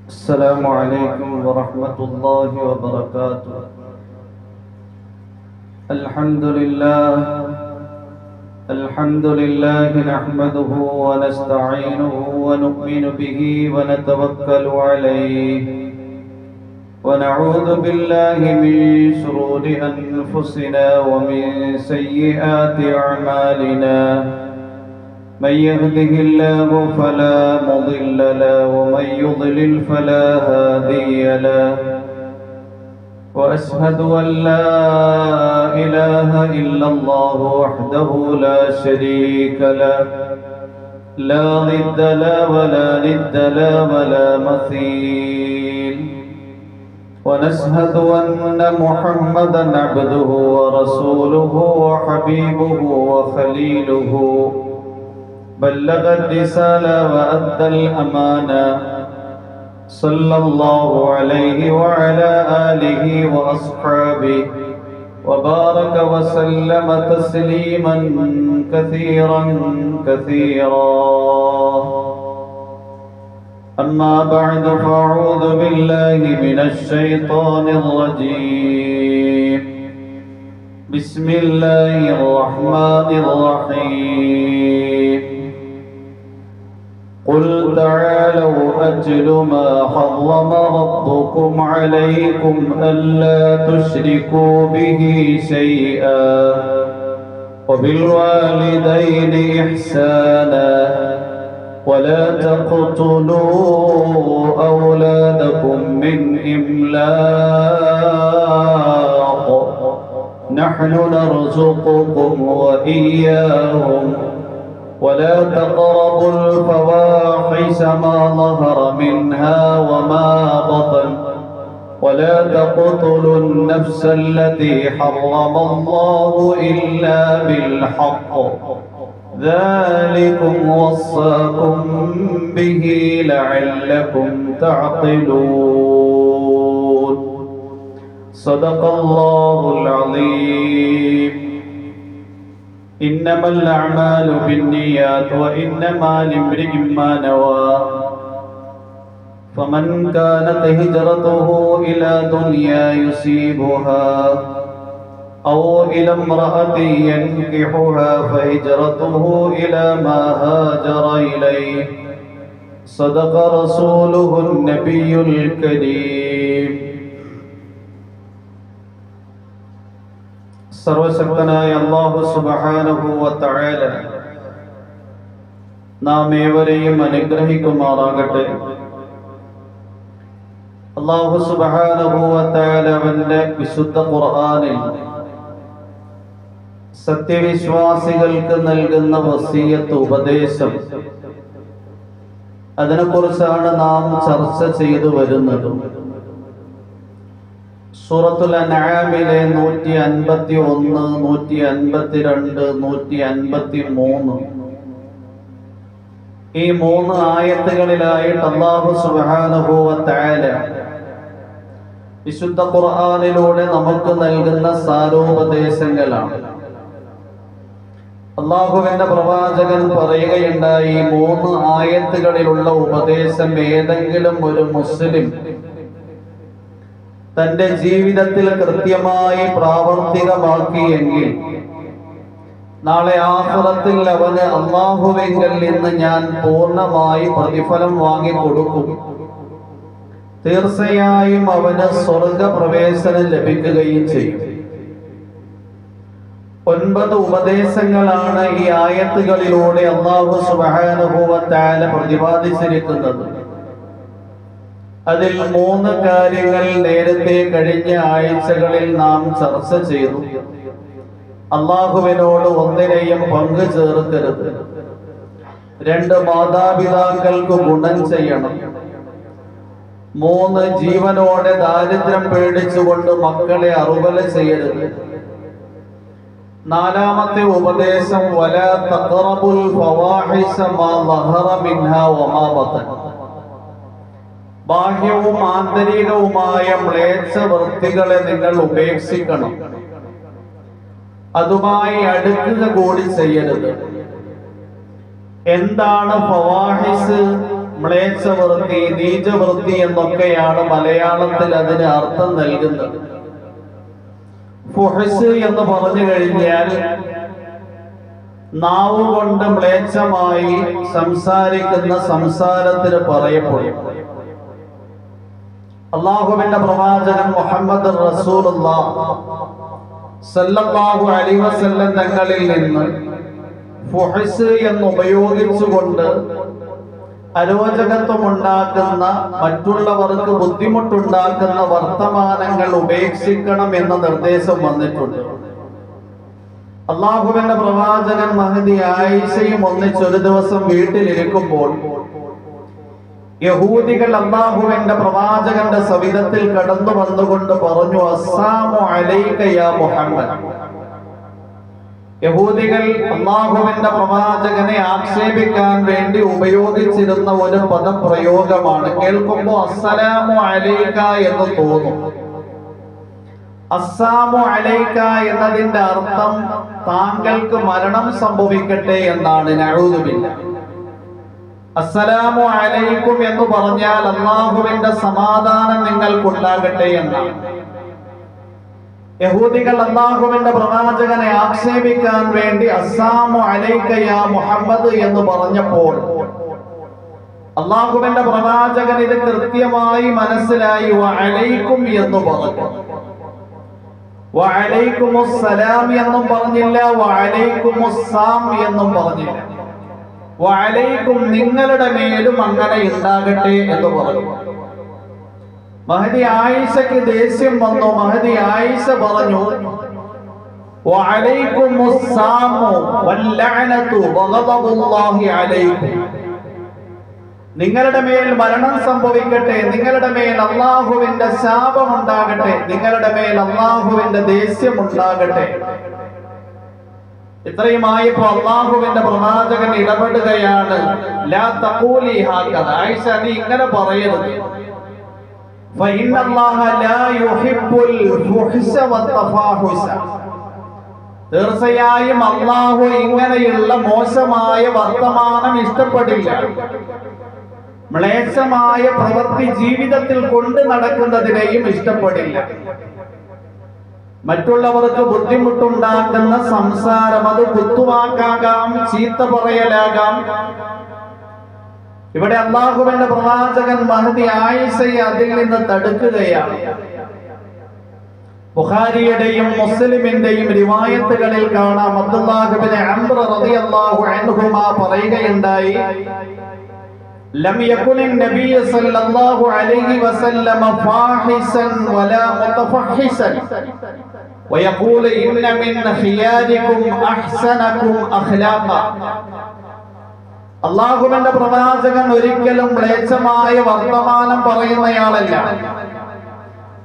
السلام عليكم ورحمة الله وبركاته. الحمد لله نحمده ونستعينه ونؤمن به ونتوكل عليه ونعوذ بالله من شرور أنفسنا ومن سيئات أعمالنا. من يهده الله فلا مضل له ومن يضلل فلا هادي له. وأشهد أن لا إله إلا الله وحده لا شريك له، لا ضد له ولا ند له ولا مثيل. ونشهد أن محمدا عبده ورسوله وحبيبه وخليله، بلغ الرسالة وأدى الأمانة، صلى الله عليه وعلى آله وأصحابه وبارك وسلم تسليما كثيرا كثيرا. أما بعد فأعوذ بالله من الشيطان الرجيم. بسم الله الرحمن الرحيم. قل تعالوا أتل ما حرم ربكم عليكم ألا تشركوا به شيئا وبالوالدين إحسانا ولا تقتلوا أولادكم من إملاق نحن نرزقكم وإياهم ولا تقربوا الفواحش ما ظهر منها وما بطن ولا تقتلوا النفس التي حرم الله إلا بالحق ذلكم وصاكم به لعلكم تعقلون. صدق الله العظيم. إنما الأعمال بالنيات وإنما لامرئ ما نوى. فمن كانت هجرته إلى دنيا يصيبها أو إلى امرأة ينكحها فهجرته إلى ما هاجر إليه. صدق رسوله النبي الكريم. സർവശക്തനായ അല്ലാഹു സുബ്ഹാനഹു വ തആല നാം ഏവരെയും അനുഗ്രഹിക്കുമാറാകട്ടെ. അല്ലാഹു സുബ്ഹാനഹു വ തആല അവന്റെ വിശുദ്ധ ഖുർആനിൽ സത്യവിശ്വാസികൾക്ക് നൽകുന്ന വസിയത്ത്, ഉപദേശം, അതിനെക്കുറിച്ചാണ് നാം ചർച്ച ചെയ്തു വരുന്നത്. സൂറത്തുൽ അൻആമിലെ 151, 152, 153 ഈ 3 ആയത്തുകളിലായിട്ട് അല്ലാഹു സുബ്ഹാനഹു വ തആല വിശുദ്ധ ഖുർആനിലൂടെ നമുക്ക് നൽകുന്ന സാരോപദേശങ്ങളാണ്. അല്ലാഹുവിന്റെ പ്രവാചകൻ പറയുകയുണ്ടായി, 3 ആയത്തുകളിലുള്ള ഉപദേശം ഏതെങ്കിലും ഒരു മുസ്ലിം തന്റെ ജീവിതത്തിൽ കൃത്യമായി പ്രാവർത്തികമാക്കിയെങ്കിൽ നാളെ ആഖിറത്തിൽ അവന് അല്ലാഹുവിങ്കൽ നിന്ന് ഞാൻ പൂർണ്ണമായി പ്രതിഫലം വാങ്ങിക്കൊടുക്കും. തീർച്ചയായും അവന് സ്വർഗപ്രവേശനം ലഭിക്കുകയും ചെയ്യും. 9 ഉപദേശങ്ങളാണ് ഈ ആയത്തുകളിലൂടെ അല്ലാഹു സുബ്ഹാനഹു വ തആല പ്രതിപാദിച്ചിരിക്കുന്നത്. അതിൽ 3 കാര്യങ്ങൾ നേരത്തെ കഴിഞ്ഞ ആഴ്ചകളിൽ നാം ചർച്ച ചെയ്തു. അല്ലാഹുവിനോട് ഒന്നിനെയും പങ്കു ചേർക്കരുത്. 2 മാതാപിതാക്കൾക്ക് ഗുണം ചെയ്യണം. 3 ജീവനോടെ ദാരിദ്ര്യം പേടിച്ചുകൊണ്ട് മക്കളെ അറുവല ചെയ്യരുത്. 4ാമത്തെ ഉപദേശം വലാ തഖറബുൽ ഫവാഹിഷ മാ ളഹറ മിൻഹാ വമാ ബതൻ. ബാഹ്യവും ആന്തരികവുമായ മ്ലേച്ഛ വൃത്തികളെ നിങ്ങൾ ഉപേക്ഷിക്കണം. അതുമായി അടുക്കുക കൂടി ചെയ്യരുത്. എന്താണ് ഫവാഹിസ് മ്ലേച്ഛവൃത്തി, നീചവൃത്തി എന്നൊക്കെയാണ് മലയാളത്തിൽ അതിന് അർത്ഥം നൽകുന്നത്. ഫുഹ്ശ് എന്ന് പറഞ്ഞു കഴിഞ്ഞാൽ നാവുകൊണ്ട് മ്ലേച്ഛമായി സംസാരിക്കുന്ന സംസാരത്തിന് പറയപ്പെടും. അല്ലാഹുവിന്റെ പ്രവാചകൻ മുഹമ്മദ് റസൂലുള്ളാഹി സല്ലല്ലാഹു അലൈഹി വസല്ലം തങ്ങളിൽ നിന്ന് ഫുഹ്ശ് എന്ന് ഉപയോഗിച്ചുകൊണ്ട് അരോചകത്വം ഉണ്ടാക്കുന്ന, മറ്റുള്ളവർക്ക് ബുദ്ധിമുട്ടുണ്ടാക്കുന്ന വർത്തമാനങ്ങൾ ഉപേക്ഷിക്കണം എന്ന നിർദ്ദേശം വന്നിട്ടുണ്ട്. അല്ലാഹുവിന്റെ പ്രവാചകൻ മഹദി ആയിഷയും ഒന്നിച്ചൊരു ദിവസം വീട്ടിലിരിക്കുമ്പോൾ യഹൂദികൾ അല്ലാഹുവിന്റെ പ്രവാചകന്റെ സവിധത്തിൽ കടന്നു വന്നുകൊണ്ട് പറഞ്ഞു, അസ്സലാമു അലൈക യാ മുഹമ്മദ്. യഹൂദികൾ അല്ലാഹുവിന്റെ പ്രവാചകനെ ആക്ഷേപിക്കാൻ വേണ്ടി ഉപയോഗിച്ചിരുന്ന ഒരു പദപ്രയോഗമാണ്. കേൾക്കുമ്പോൾ അസ്സലാമു അലൈക എന്ന് തോന്നും. അസ്സലാമു അലൈക എന്നതിന്റെ അർത്ഥം താങ്കൾക്ക് മരണം സംഭവിക്കട്ടെ എന്നാണ്. നഊദു ബില്ലാഹ്. അസ്സലാമു അലൈക്കും എന്ന് പറഞ്ഞാൽ അല്ലാഹുവിന്റെ സമാധാനം നിങ്ങൾക്കുണ്ടാകട്ടെ എന്നാണ്. യഹൂദികൾ അല്ലാഹുവിന്റെ പ്രവാചകനെ ആക്ഷേപിക്കാൻ വേണ്ടി അസ്സലാമു അലൈക യാ മുഹമ്മദ് എന്ന് പറഞ്ഞപ്പോൾ അല്ലാഹുവിന്റെ പ്രവാചകൻ ഇത് കൃത്യമായി മനസ്സിലായി വഅലൈക്കും എന്ന് പറഞ്ഞു. വഅലൈക്കുമുസ്സലാം എന്നും പറഞ്ഞില്ല, വഅലൈക്കുമുസ്സാം എന്നും പറഞ്ഞില്ല. വഅലൈക്കും നിങ്ങളുടെ മേലും അങ്ങനെ ഉണ്ടാകട്ടെ എന്ന് പറഞ്ഞു. മഹദി ആയിഷയ്ക്ക് ദേഷ്യം വന്നു. മഹദി ആയിഷ പറഞ്ഞു, വഅലൈക്കുമുസ്സാമു വല്ലഅനതു വഗദബുല്ലാഹി അലൈക്കും. നിങ്ങളുടെ മേൽ മരണം സംഭവിക്കട്ടെ, നിങ്ങളുടെ മേൽ അല്ലാഹുവിന്റെ ശാപം ഉണ്ടാകട്ടെ, നിങ്ങളുടെ മേൽ അല്ലാഹുവിന്റെ ദേഷ്യം ഉണ്ടാകട്ടെ. ഇത്രയുമായപ്പോ അല്ലാഹുവിന്റെ പ്രവാചകൻ ഇടപെടുകയാണ്. ലാ തഖൂലി ഹാകദ. ആയിഷ, നീ ഇങ്ങനെ പറയരുത്. ഫഇന്നല്ലാഹ ലാ യുഹിബ്ബുൽ ഫുഹ്ശ വത്തഫാഹുശ. തീർച്ചയായും അല്ലാഹു ഇങ്ങനെയുള്ള മോശമായ വർത്തമാനം ഇഷ്ടപ്പെടില്ല. മ്ലേച്ഛമായ പ്രവൃത്തി ജീവിതത്തിൽ കൊണ്ട് നടക്കുന്നതിനെയും ഇഷ്ടപ്പെടില്ല. മറ്റുള്ളവർക്ക് ബുദ്ധിമുട്ടുണ്ടാക്കുന്ന സംസാരം, അത് കുത്തുവാക്കാകാം, ചീത്ത പറയലാകാം. ഇവിടെ അല്ലാഹുവിന്റെ പ്രവാചകൻ മഹദി ആയിഷയെ അതിൽ നിന്ന് തടുക്കുകയാണ്. ബുഖാരിയുടെയും മുസ്ലിമിന്റെയും റിവായത്തുകളിൽ കാണാം, അബ്ദുല്ലാഹ് ഇബ്നു അംർ റളിയല്ലാഹു അൻഹുമാ പറയുകയുണ്ടായി, ലം യകുനിൻ നബിയ്യ സല്ലല്ലാഹു അലൈഹി വസല്ലം ഫാഹിസൻ വലാ മുതഫഹിസൻ വയഖൂലു ഇന്ന മിൻ ഖിയാരികും അഹ്സനകും അഖ്ലാഖ. അല്ലാഹുവിന്റെ പ്രവാചകൻ ഒരിക്കലും മ്ലേച്ഛമായ വർത്തമാനം പറയുന്നയാളല്ല.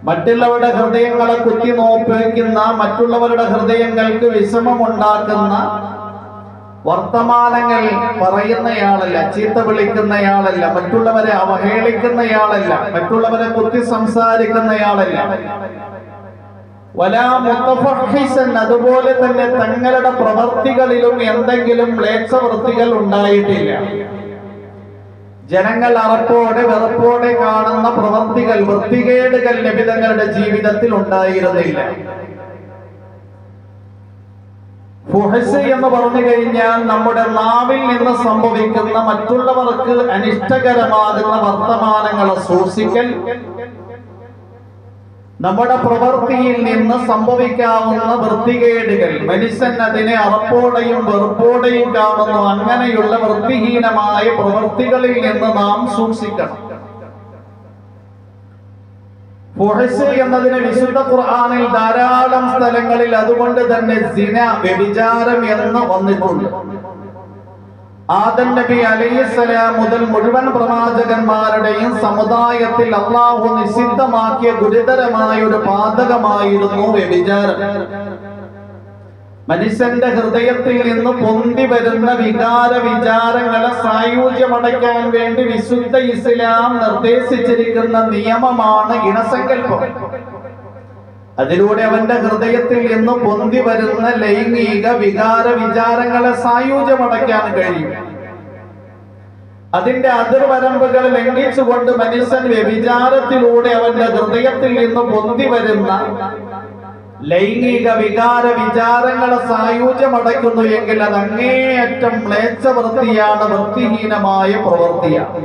മറ്റുള്ളവരുടെ ഹൃദയങ്ങളെ കുത്തിനോപ്പിക്കുന്ന, മറ്റുള്ളവരുടെ ഹൃദയങ്ങൾക്ക് വിഷമമുണ്ടാക്കുന്ന വർത്തമാനങ്ങൾ പറയുന്നയാളല്ല, ചീത്ത വിളിക്കുന്നയാളല്ല, മറ്റുള്ളവരെ അവഹേളിക്കുന്നയാളല്ല, മറ്റുള്ളവരെ കുത്തി സംസാരിക്കുന്നയാളല്ല. വലാ മുതഫഹിസൻ, അതുപോലെ തന്നെ തങ്ങളുടെ പ്രവർത്തികളിലും എന്തെങ്കിലും മ്ലേച്ഛവൃത്തികൾ ഉണ്ടായിട്ടില്ല. ജനങ്ങൾ അറപ്പോടെ വെറുപ്പോടെ കാണുന്ന പ്രവർത്തികൾ, വൃത്തികേടുകൾ നബി തങ്ങളുടെ ജീവിതത്തിൽ ഉണ്ടായിരുന്നില്ല. ഫുഹ്ശ് എന്ന് പറഞ്ഞു കഴിഞ്ഞാൽ നമ്മുടെ നാവിൽ നിന്ന് സംഭവിക്കുന്ന മറ്റുള്ളവർക്ക് അനിഷ്ടകരമാകുന്ന വർത്തമാനങ്ങളെ സൂക്ഷിക്കൽ, നമ്മുടെ പ്രവൃത്തിയിൽ നിന്ന് സംഭവിക്കാവുന്ന വൃത്തികേടുകൾ, മനുഷ്യൻ അതിനെ അറപ്പോടെയും വെറുപ്പോടെയും കാണുന്നു, അങ്ങനെയുള്ള വൃത്തിഹീനമായ പ്രവൃത്തികളിൽ നിന്ന് നാം സൂക്ഷിക്കണം. ഫുഹ്ശ് എന്നതിന് വിശുദ്ധ ഖുർആനിൽ ധാരാളം സ്ഥലങ്ങളിൽ അതുകൊണ്ട് തന്നെ സിന, വ്യഭിചാരം എന്ന് വന്നിട്ടുണ്ട്. ആദം നബി അലൈഹിസ്സലാം മുതൽ മുഴുവൻ പ്രവാചകന്മാരുടെയും സമുദായത്തിൽ അല്ലാഹു നിഷിദ്ധമാക്കിയ ഗുരുതരമായ ഒരു പാതകമായിരുന്നു വ്യഭിചാരം. മനുഷ്യന്റെ ഹൃദയത്തിൽ നിന്ന് പൊന്തി വരുന്ന വികാര വിചാരങ്ങളെ സായുജ്യമടയ്ക്കാൻ വേണ്ടി വിശുദ്ധ ഇസ്ലാം നിർദ്ദേശിച്ചിരിക്കുന്ന നിയമമാണ് ഇണസങ്കല്പം. അതിലൂടെ അവന്റെ ഹൃദയത്തിൽ നിന്ന് പൊന്തി വരുന്ന ലൈംഗിക വികാര വിചാരങ്ങളെ സായുജ്യമടയ്ക്കാൻ കഴിയും. അതിന്റെ അതിർവരമ്പുകൾ ലംഘിച്ചുകൊണ്ട് മനുഷ്യൻ വ്യഭിചാരത്തിലൂടെ അവന്റെ ഹൃദയത്തിൽ നിന്ന് പൊന്തി വരുന്ന ലൈംഗിക വികാര വിചാരങ്ങളെ സായുജ്യമടയ്ക്കുന്നു എങ്കിൽ അത് അങ്ങേയറ്റം മ്ലേച്ഛവൃത്തിയാണ്, വൃത്തിഹീനമായ പ്രവൃത്തിയാണ്.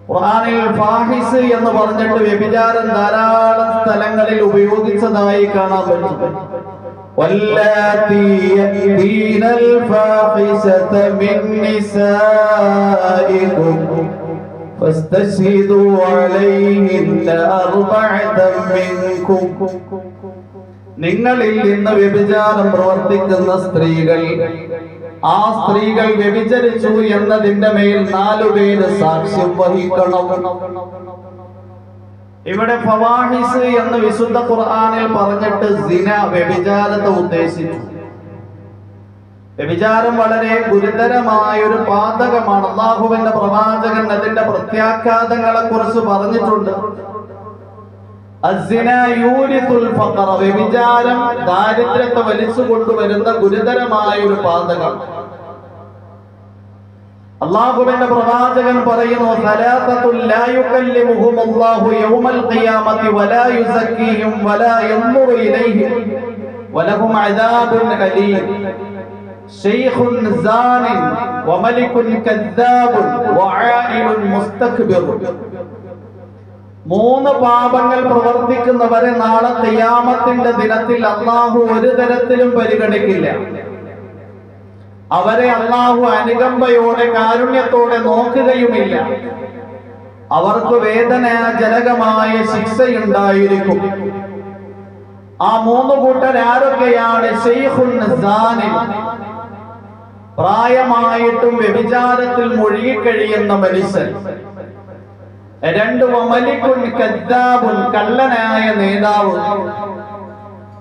ഖുർആനിൽ ഫാഹിസ് എന്ന് പറഞ്ഞിട്ട് വ്യഭിചാരം ധാരാളം സ്ഥലങ്ങളിൽ ഉപയോഗിച്ചതായി കാണാൻ പറ്റും. വല്ലാത്തി യഅ്തീനൽ ഫാഹിസത മിൻ നിസാഇകും ഫസ്തശ്ഹിദൂ അലൈഹിന്ന അർബഅതൻ മിൻകും. നിങ്ങളിൽ നിന്ന് വ്യഭിചാരം പ്രവർത്തിക്കുന്ന സ്ത്രീകൾ, ആ സ്ത്രീകൾ വ്യഭിചരിച്ചു എന്നതിന്റെ മേൽ 4 പേര് സാക്ഷ്യം വഹിക്കണം. ഇവിടെ ഫവാഹിസ് എന്ന് വിശുദ്ധ ഖുർആനിൽ പറഞ്ഞിട്ട് സിന, വ്യഭിചാരത്തെ ഉദ്ദേശിച്ചു. വ്യഭിചാരം വളരെ ഗുരുതരമായ ഒരു പാതകമാണ്. അല്ലാഹുവിന്റെ പ്രവാചകൻ അതിന്റെ പ്രത്യാഘാതങ്ങളെ കുറിച്ച് പറഞ്ഞിട്ടുണ്ട്. വ്യഭിചാരം ദാരിദ്ര്യത്തെ വലിച്ചു കൊണ്ടുവരുന്ന ഗുരുതരമായ ഒരു പാതകം. അല്ലാഹുവിന്റെ പ്രവാചകൻ പറയുന്നു, സലാസത്തുൽ ലാ യുകല്ലിമുഹുമുല്ലാഹു യൗമൽ ഖിയാമത്തി വലാ യുസക്കീഹിം വലാ യൻദുറു ഇലൈഹിം വലഹും അദാബുൻ അലീം. ശൈഖുൻ സാനിൻ വമലികുൻ കദ്ദാബുൻ വആയിലുൻ മുസ്തക്ബിർ. 3 പാപങ്ങൾ പ്രവർത്തിക്കുന്നവരെ നാളെ ഖിയാമത്തിന്റെ ദിനത്തിൽ അല്ലാഹു ഒരു തരത്തിലും പരിഗണിക്കില്ല. അവരെ അല്ലാഹു അനുകമ്പയോടെ കാരുണ്യത്തോടെ നോക്കുകയുമില്ല. അവർക്ക് വേദനാജനകമായ ശിക്ഷയുണ്ടായിരിക്കും. ആ 3 കൂട്ടർ ആരൊക്കെയാണ്? ശൈഖുൻ സാനിൻ, പ്രായമായിട്ടും വ്യഭിചാരത്തിൽ മുഴുകിക്കഴിയുന്ന മനുഷ്യൻ. 2 വമലികുൻ കദ്ദാബുൻ, കള്ളനായ നേതാവ്,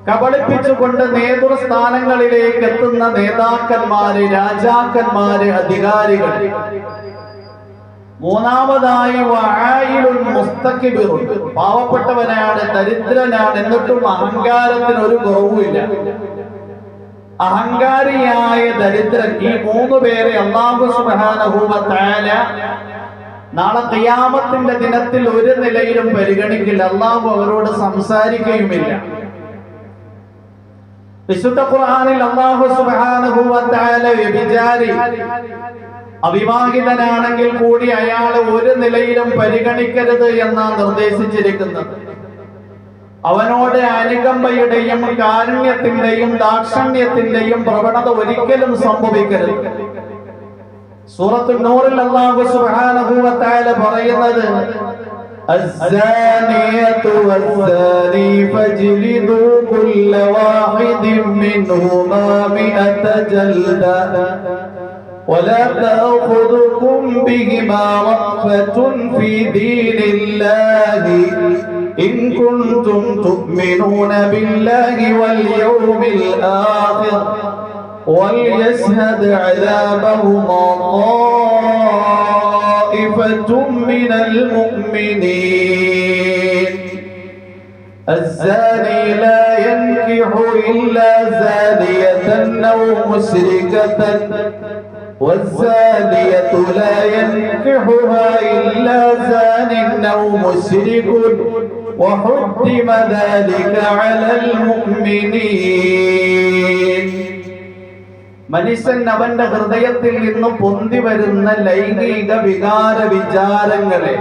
കബളിപ്പിച്ചുകൊണ്ട് നേതൃസ്ഥാനങ്ങളിലേക്ക് എത്തുന്ന നേതാക്കന്മാര്, രാജാക്കന്മാര്, അധികാരികൾ. 3-ാമതായി വആയിലുൻ മുസ്തക്ബിർ, പാവപ്പെട്ടവനാണ്, ദരിദ്രനാണ്, എന്നിട്ടും അഹങ്കാരത്തിന് ഒരു കുറവുമില്ല. അഹങ്കാരിയായ ദരിദ്രൻ. ഈ 3 പേരെ അല്ലാഹു സുബ്ഹാനഹു വ തആല നാളെ ഖിയാമത്തിന്റെ ദിനത്തിൽ ഒരു നിലയിലും പരിഗണിക്കില്ല. അല്ലാഹു അവരോട് സംസാരിക്കുകയുമില്ല. വിശുദ്ധ ഖുർആനിൽ അല്ലാഹു സുബ്ഹാനഹു വ തആല വ്യഭിചാരി അവിവാഹിതനാണെങ്കിൽ കൂടി അയാളെ ഒരു നിലയിലും പരിഗണിക്കരുത് എന്നാണ് നിർദ്ദേശിച്ചിരിക്കുന്നത്. അവനോട് അനുകമ്പയുടെയും കാരുണ്യത്തിന്റെയും ദാക്ഷിണ്യത്തിന്റെയും പ്രവണത ഒരിക്കലും സംഭവിക്കരുത്. സൂറത്തുൻ നൂറിൽ അല്ലാഹു സുബ്ഹാനഹു വ തആല പറയുന്നത്, الزانية والزاني فاجلدوا كل واحد منهما 100 جلدة ولا تأخذكم بهما رأفة في دين الله إن كنتم تؤمنون بالله واليوم الآخر وليشهد عذابهما طائفة من المؤمنين. الزاني لا ينكح إلا زانية أو مشركة والزانية لا ينكحها إلا زان أو مشرك وحرم ذلك على المؤمنين. മനുഷ്യൻ അവന്റെ ഹൃദയത്തിൽ നിന്ന് പൊന്തി വരുന്ന ലൈംഗിക വികാര വിചാരങ്ങളെ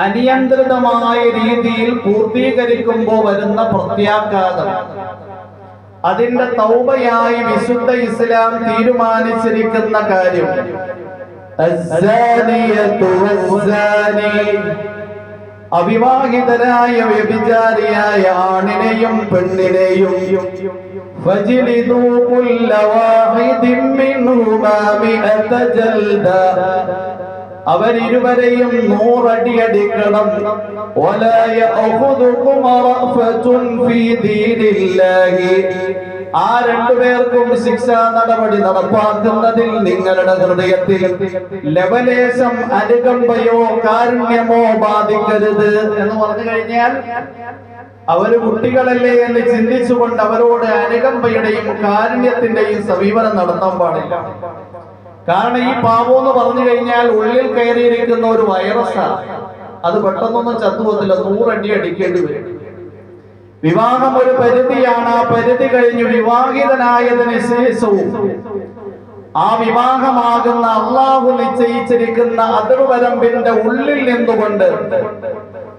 അനിയന്ത്രിതമായ രീതിയിൽ പൂർത്തീകരിക്കുമ്പോൾ വരുന്ന പ്രത്യാഘാതം, അതിന്റെ തൗബയായി വിശുദ്ധ ഇസ്ലാം തീരുമാനിച്ചിരിക്കുന്ന കാര്യം, അവിവാഹിതരായ വ്യഭിചാരിയായ ആണിനെയും പെണ്ണിനെയും فَاجْلِدُوا كُلَّ وَاحِدٍ مِّنْهُمَا 100 جَلْدَةً, അവരിരുവരെയും 100 അടി അടിക്കണം. وَلَا يَأْخُذُكُمْ رَأْفَةٌ فِي دِينِ اللَّهِ, ആ 2 പേർക്കും ശിക്ഷാ നടപടി നടപ്പാക്കുന്നതിൽ നിങ്ങളുടെ ഹൃദയത്തിൽ ലവലേശം അനുകമ്പയോ കാരുണ്യമോ ബാധിക്കരുത് എന്ന് പറഞ്ഞു കഴിഞ്ഞാൽ അവര് കുട്ടികളല്ലേ എന്ന് ചിന്തിച്ചുകൊണ്ട് അവരോട് അനുകമ്പയുടെയും കാരുണ്യത്തിന്റെയും സമീപനം നടത്താൻ പാടില്ല. കാരണം ഈ പാപം എന്ന് പറഞ്ഞു കഴിഞ്ഞാൽ ഉള്ളിൽ കയറിയിരിക്കുന്ന ഒരു വൈറസാണ്. അത് പെട്ടെന്നൊന്നും ചത്തുപോകത്തില്ല, 100 അടി അടിക്കേണ്ടി വരും. വിവാഹം ഒരു പരിധിയാണ്. ആ പരിധി കഴിഞ്ഞ് വിവാഹിതനായതിനു ശേഷവും ആ വിവാഹമാകുന്ന അള്ളാഹു നിശ്ചയിച്ചിരിക്കുന്ന അതിർവരമ്പിന്റെ ഉള്ളിൽ നിന്നുകൊണ്ട്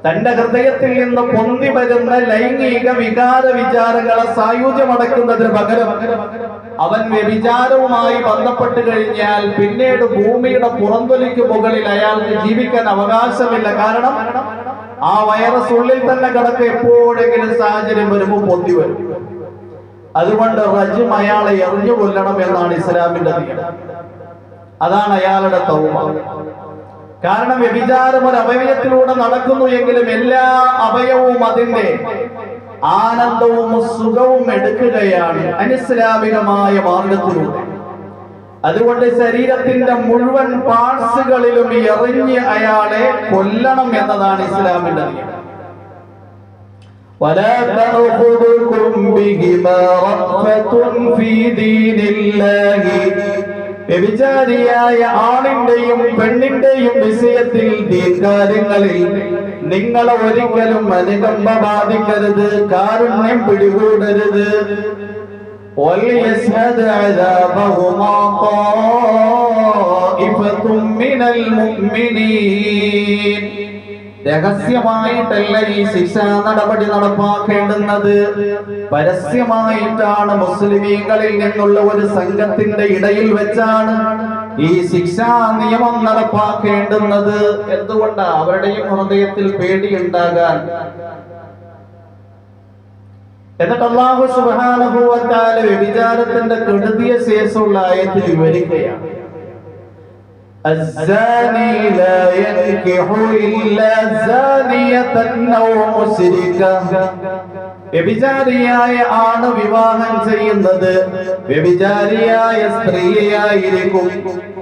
തന്റെ ഹൃദയത്തിൽ നിന്ന് പൊന്തി വരുന്ന ലൈംഗിക വികാര വിചാരങ്ങളെ സായുജ്യമടക്കുന്നതിന് പകരം അവൻ വ്യഭിചാരവുമായി ബന്ധപ്പെട്ട് കഴിഞ്ഞാൽ പിന്നീട് ഭൂമിയുടെ പുറന്തൊലിക്ക് മുകളിൽ അയാൾക്ക് ജീവിക്കാൻ അവകാശമില്ല. കാരണം ആ വൈറസ് ഉള്ളിൽ തന്നെ കിടക്ക് എപ്പോഴെങ്കിലും സാഹചര്യം വരുമ്പോൾ പൊന്തി വരും. അതുകൊണ്ട് റജ്ം അയാളെ എറിഞ്ഞു കൊല്ലണം എന്നാണ് ഇസ്ലാമിന്റെ നിയമം. അതാണ് അയാളുടെ തൗബ. കാരണം വ്യഭിചാരം ഒരു അവയവത്തിലൂടെ നടക്കുന്നു എങ്കിലും എല്ലാ അവയവവും അതിന്റെ ആനന്ദവും സുഖവും എടുക്കുകയാണ് അനിസ്ലാമികമായ മാർഗത്തിലൂടെ. അതുകൊണ്ട് ശരീരത്തിന്റെ മുഴുവൻ പാർട്സുകളിലും എറിഞ്ഞ് അയാളെ കൊല്ലണം എന്നതാണ് ഇസ്ലാമിന്റെ നിയമം. ولا تأخذكم بهما رأفة في دين الله. വ്യഭിചാരിയായ ആണിന്റെയും പെണ്ണിന്റെയും വിഷയത്തിൽ ദീർഘകാര്യങ്ങളിൽ നിങ്ങൾ ഒരിക്കലും അനുകമ്പ ബാധിക്കരുത്, കാരുണ്യം പിടികൂടരുത്. وَلْيَشْهَدْ عَذَابَهُمَا طَائِفَةٌ مِّنَ الْمُؤْمِنِينَ. രഹസ്യമായിട്ടല്ല ഈ ശിക്ഷാ നടപടി നടപ്പാക്കേണ്ടുന്നത്, പരസ്യമായിട്ടാണ്. മുസ്ലിമീങ്ങളിൽ നിന്നുള്ള ഒരു സംഘത്തിന്റെ ഇടയിൽ വെച്ചാണ് ഈ ശിക്ഷാ നിയമം നടപ്പാക്കേണ്ടുന്നത്. എന്തുകൊണ്ടാ? അവരുടെയും ഹൃദയത്തിൽ പേടിയുണ്ടാകാൻ. എന്നിട്ട് അല്ലാഹു സുബ്ഹാനഹു വ തആല വ്യഭിചാരത്തിന്റെ കെടുതിയ ശേഷമുള്ള ആയത്തിൽ വിവരിക്കുകയാണ്. الزاني لا ينكح إلا زانية أو مشركة. വ്യഭിചാരിയായ ആണ് വിവാഹം ചെയ്യുന്നത് വ്യഭിചാരിയായ സ്ത്രീയായിരിക്കും,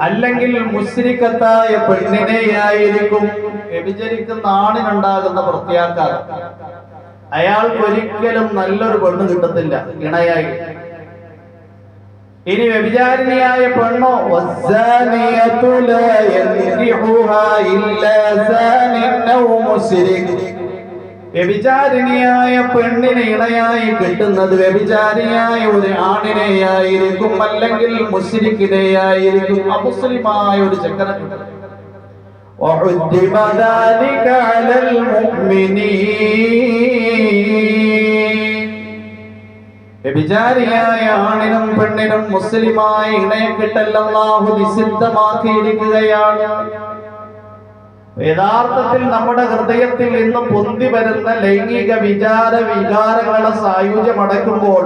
അല്ലെങ്കിൽ മുശ്രിക്കത്തായ പെണ്ണിനെയായിരിക്കും. വ്യഭിചരിക്കുന്ന ആണിനുണ്ടാകുന്ന പ്രത്യാഘാതം, അയാൾക്കൊരിക്കലും നല്ലൊരു പെണ്ണ് കിട്ടത്തില്ല ഇണയായി. ഇനി വ്യഭിചാരിണിയായ പെണ്ണോ, വ്യഭിചാരിണിയായ പെണ്ണിന് ഇണയായി കിട്ടുന്നത് വ്യഭിചാരിയായ ഒരു ആണിനെയായിരിക്കും, അല്ലെങ്കിൽ മുശ്രിക്കിനെയായിരിക്കും, അമുസ്ലിമായ ഒരു ചെക്കനെ കിട്ടും. വ്യഭിചാരിയായ ആണിനും പെണ്ണിനും മുസ്ലിമായ ഇണയെ കിട്ടൽ അല്ലാഹു നിഷിദ്ധമാക്കിയിരിക്കുകയാണ്. യഥാർത്ഥത്തിൽ നമ്മുടെ ഹൃദയത്തിൽ നിന്ന് പൊന്തി വരുന്ന ലൈംഗിക വികാരങ്ങളെ സായുജ്യമടക്കുമ്പോൾ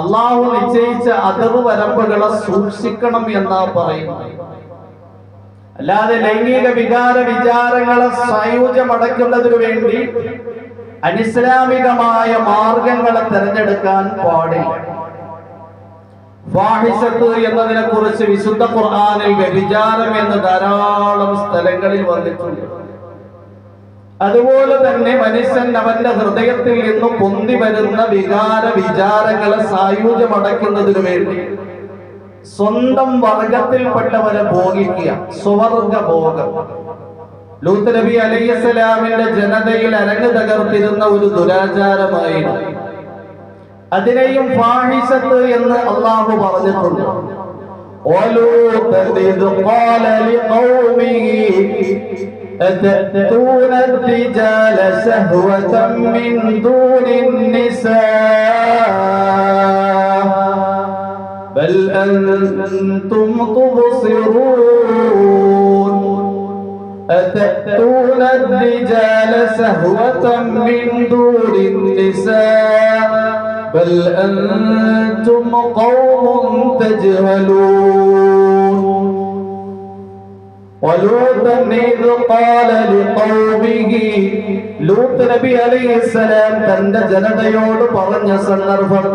അല്ലാഹു നിശ്ചയിച്ച അതിർവരമ്പുകളെ സൂക്ഷിക്കണം എന്നാ പറയുന്നത്. അല്ലാതെ ലൈംഗിക വിചാരങ്ങളെ സായുജ്യമടക്കുന്നതിനു വേണ്ടി അനിസ്ലാമികമായ മാർഗങ്ങളെ തിരഞ്ഞെടുക്കാൻ പാടില്ല. ഫാഹിഷത്ത് എന്നതിനെ കുറിച്ച് വിശുദ്ധ ഖുർആനിൽ വ്യഭിചാരം എന്ന് ധാരാളം സ്ഥലങ്ങളിൽ വന്നിട്ടുണ്ട്. അതുപോലെ തന്നെ മനുഷ്യൻ അവന്റെ ഹൃദയത്തിൽ നിന്നും പൊന്തി വരുന്ന വിചാരങ്ങളെ സായുജ്യമടക്കുന്നതിനു വേണ്ടി സ്വന്തം വർഗത്തിൽപ്പെട്ടവരെ ഭോഗിക്കുക, സ്വവർഗ ഭോഗം. ലൂത്ത് നബി അലൈഹിസ്സലാമിന്റെ ജനതയിൽ അരങ്ങ് തകർത്തിരുന്ന ഒരു ദുരാചാരമായിരുന്നു. അതിനെയും ഫാഹിഷത്ത് എന്ന് അല്ലാഹു പറഞ്ഞിട്ടുണ്ട്. أتأتون الرجال شهوة من دون النساء بل أنتم تبصرون أتأتون الرجال شهوة من دون النساء بل أنتم قوم تجهلون ولوطا إذ قال لقومه ലൂത്ത് നബി അലൈഹിസ്സലാം തന്റെ ജനതയോട് പറഞ്ഞ സന്ദർഭം,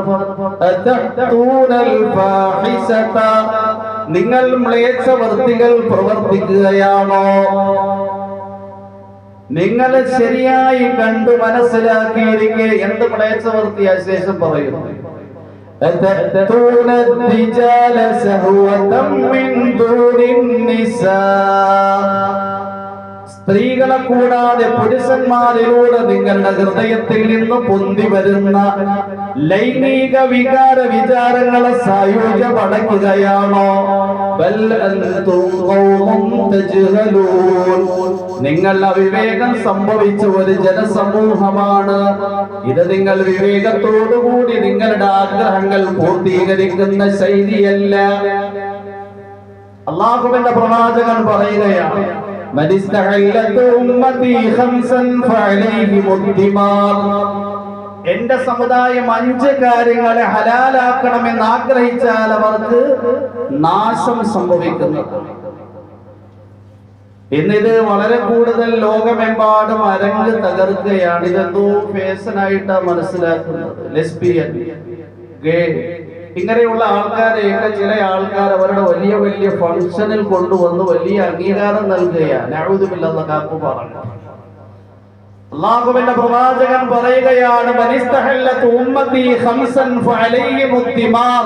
അതഅ്തൂനൽ ഫാഹിശത, നിങ്ങൾ മ്ലേച്ഛവൃത്തികൾ പ്രവർത്തിക്കുകയാണോ? നിങ്ങൾ ശരിയായി കണ്ടു മനസ്സിലാക്കിയിരിക്കെ എന്ത് മ്ലേച്ഛവൃത്തിയാ ശേഷം പറയുന്നു? أتأتون الرجال شهوة من دون النساء. സ്ത്രീകളെ കൂടാതെ പുരുഷന്മാരിലൂടെ നിങ്ങളുടെ ഹൃദയത്തിൽ നിന്ന് പൊന്തി വരുന്ന ലൈംഗിക വികാര വിചാരങ്ങളെ സായുജ്യമടക്കുകയാണോ? ബൽ അൻതും ഖൗമുൻ തജ്ഹലൂൻ. നിങ്ങൾ അവിവേകം സംഭവിച്ച ഒരു ജനസമൂഹമാണ്. ഇത് നിങ്ങൾ വിവേകത്തോടുകൂടി നിങ്ങളുടെ ആഗ്രഹങ്ങൾ പൂർത്തീകരിക്കുന്ന ശൈലിയല്ല. അല്ലാഹുവിന്റെ പ്രവാചകൻ പറയുകയാണ്, എന്റെ സമുദായം 5 കാര്യങ്ങളെ ഹലാലാക്കണമെന്ന് ആഗ്രഹിച്ചാൽ അവർക്ക് നാശം സംഭവിക്കുന്നു. ഇന്നിത് വളരെ കൂടുതൽ ലോകമെമ്പാടും അരങ്ങ് തകർക്കുകയാണ്. ഇതെന്തോ ഫാഷനായിട്ടാ മനസ്സിലാക്കുന്നത്. ലെസ്ബിയൻ, ഗേ, ഇങ്ങനെയുള്ള ആൾക്കാരെയൊക്കെ ചില ആൾക്കാർ അവരുടെ വലിയ വലിയ ഫംഗ്ഷനിൽ കൊണ്ടുവന്ന് വലിയ അംഗീകാരം നൽകുകയാണ്. നഅൂദുബില്ലാഹ് കാക്കു പറഞ്ഞു. അല്ലാഹുവിന്റെ പ്രവാചകൻ പറയുകയാണ്, മനിസ്തഹല്ലതു ഉമ്മത്തി ഖംസൻ ഫഅലൈഹിമുദ്ദിമാർ.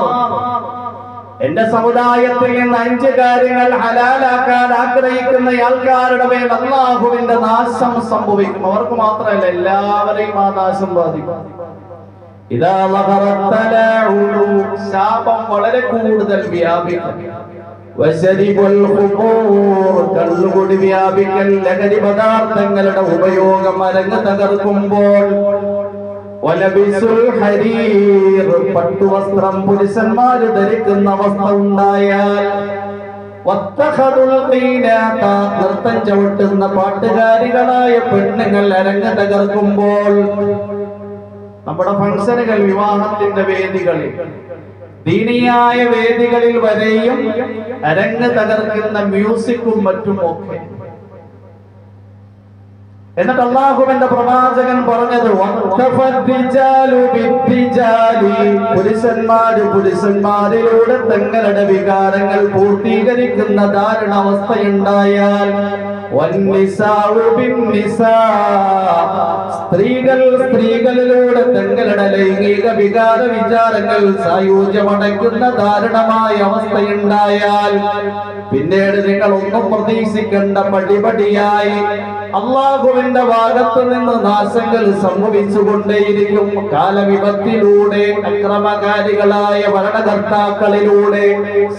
എന്റെ സമുദായത്തിൽ നിന്ന് 5 കാര്യങ്ങൾ ഹലാലാക്കാൻ ആഗ്രഹിക്കുന്ന ആൾക്കാരുടെ മേൽ അല്ലാഹുവിന്റെ നാശം സംഭവിക്കും. അവർക്ക് മാത്രമല്ല, എല്ലാവരെയും ആ നാശം ബാധിക്കും. ഇദാ ലഹറത്തലഉ, ശാപം വളരെ കൂടുതൽ വ്യാപിക്കും. വശരിബുൽ ഖുബൂർ, കള്ളുകുടി വ്യാപിക്കൽ, ലഹരി പദാർത്ഥങ്ങളുടെ ഉപയോഗം അരങ്ങ് തകർക്കുമ്പോൾ. വലബിസുൽ ഹരീർ, പട്ടുവസ്ത്രം പുരുഷന്മാര് ധരിക്കുന്ന അവസ്ഥ ഉണ്ടായാൽ. വത്തഖദുൽ ഖീനാത, നൃത്തം ചവിട്ടുന്ന പാട്ടുകാരികളായ പെണ്ണുങ്ങൾ അരങ്ങ് തകർക്കുമ്പോൾ. നമ്മുടെ ഫംഗ്ഷനുകൾ, വിവാഹത്തിന്റെ വേദികളിൽ, ദീനിയായ വേദികളിൽ വരെയും അരങ്ങ് തകർക്കുന്ന മ്യൂസിക്കും മറ്റും ഒക്കെ. എന്നിട്ട് അല്ലാഹുവിന്റെ പ്രവാചകൻ പറഞ്ഞത്, പുരുഷന്മാര് പുരുഷന്മാരിലൂടെ തങ്ങളുടെ വികാരങ്ങൾ പൂർത്തീകരിക്കുന്ന ദാരുണാവസ്ഥയുണ്ടായാൽ, സ്ത്രീകൾ സ്ത്രീകളിലൂടെ തങ്ങളുടെ ലൈംഗിക വികാര വിചാരങ്ങൾ സായുജ്യമടയ്ക്കുന്ന ദാരുണമായ അവസ്ഥയുണ്ടായാൽ, പിന്നീട് നിങ്ങൾ ഒന്നും പ്രതീക്ഷിക്കേണ്ട, പടിപടിയായി അല്ലാഹുവിന്റെ ഭാഗത്തു നിന്ന് നാശങ്ങൾ സംഭവിച്ചുകൊണ്ടേയിരിക്കും. കാലവിപത്തിലൂടെ, അക്രമകാരികളായ ഭരണകർത്താക്കളിലൂടെ,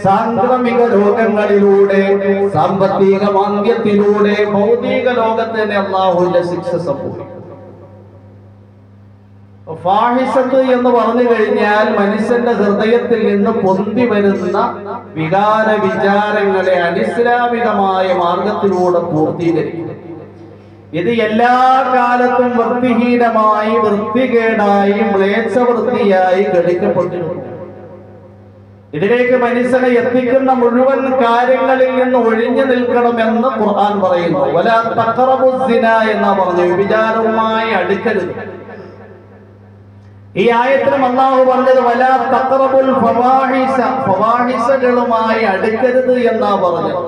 സാംക്രമിക രോഗങ്ങളിലൂടെ, സാമ്പത്തിക മാന്ദ്യത്തിലൂടെ, ഭൗതിക ലോകത്തിന് അല്ലാഹുവിന്റെ ശിക്ഷ സംഭവിക്കും. ഫാഹിഷത്ത് എന്ന് പറഞ്ഞു കഴിഞ്ഞാൽ മനുഷ്യന്റെ ഹൃദയത്തിൽ നിന്ന് പൊന്തി വരുന്ന വികാര വിചാരങ്ങളെ അനിസ്ലാമികമായ മാർഗത്തിലൂടെ പൂർത്തീകരിക്കും. ഇത് എല്ലാ കാലത്തും വൃത്തിഹീനമായി, വൃത്തികേടായി, മ്ലേച്ഛവൃത്തിയായി ഘടിക്കപ്പെട്ടിട്ടുണ്ട്. ഇതിലേക്ക് മനുഷ്യനെ എത്തിക്കുന്ന മുഴുവൻ കാര്യങ്ങളിൽ നിന്ന് ഒഴിഞ്ഞു നിൽക്കണമെന്ന് ഖുർആൻ പറയുന്നു. വലാ തഖറബുസ് സിനാ എന്ന് പറഞ്ഞു, വിചാരവുമായി അടുക്കരുത്. ഈ ആയത്തിലും അല്ലാഹു പറഞ്ഞത് വലാ തഖറബുൽ ഫവാഹിഷ, ഫവാഹിഷകളുമായി അടുക്കരുത് എന്നാ പറഞ്ഞത്.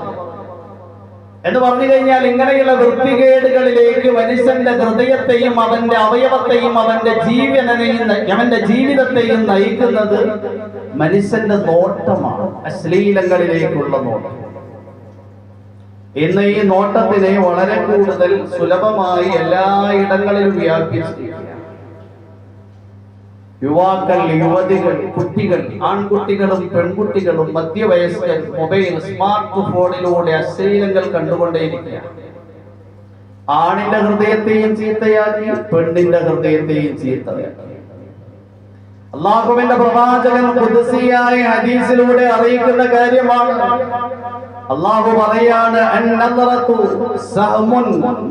എന്ന് പറഞ്ഞു കഴിഞ്ഞാൽ ഇങ്ങനെയുള്ള വൃത്തികേടുകളിലേക്ക് മനുഷ്യന്റെ ഹൃദയത്തെയും അവന്റെ അവയവത്തെയും അവന്റെ ജീവിതത്തെയും നയിക്കുന്നത് മനുഷ്യന്റെ നോട്ടമാണ്, അശ്ലീലങ്ങളിലേക്കുള്ള നോട്ടം. ഇന്ന് ഈ നോട്ടത്തിനെ വളരെ കൂടുതൽ സുലഭമായി എല്ലായിടങ്ങളിലും വ്യാപിച്ചിരിക്കുകയാണ്. യുവാക്കൾ, യുവതികൾ, കുട്ടികൾ, ആൺകുട്ടികളും പെൺകുട്ടികളും മധ്യവയസ്കർ മൊബൈൽ, സ്മാർട്ട് ഫോണിലൂടെ അശ്ലീലങ്ങൾ കണ്ടുകൊണ്ടേയിരിക്കുകയാണ്. ആണിന്റെ ഹൃദയത്തെയും ചീത്തയാക്കി, പെണ്ണിന്റെ ഹൃദയത്തെയും ചീത്തയാക്കി. അല്ലാഹുവിന്റെ പ്രവാചകൻ ഖുദ്സിയായ ഹദീസിലൂടെ അറിയിക്കുന്ന കാര്യമാണ്. അല്ലാഹു പറയാണ്, അൻ-നദറതു സഹമുൻ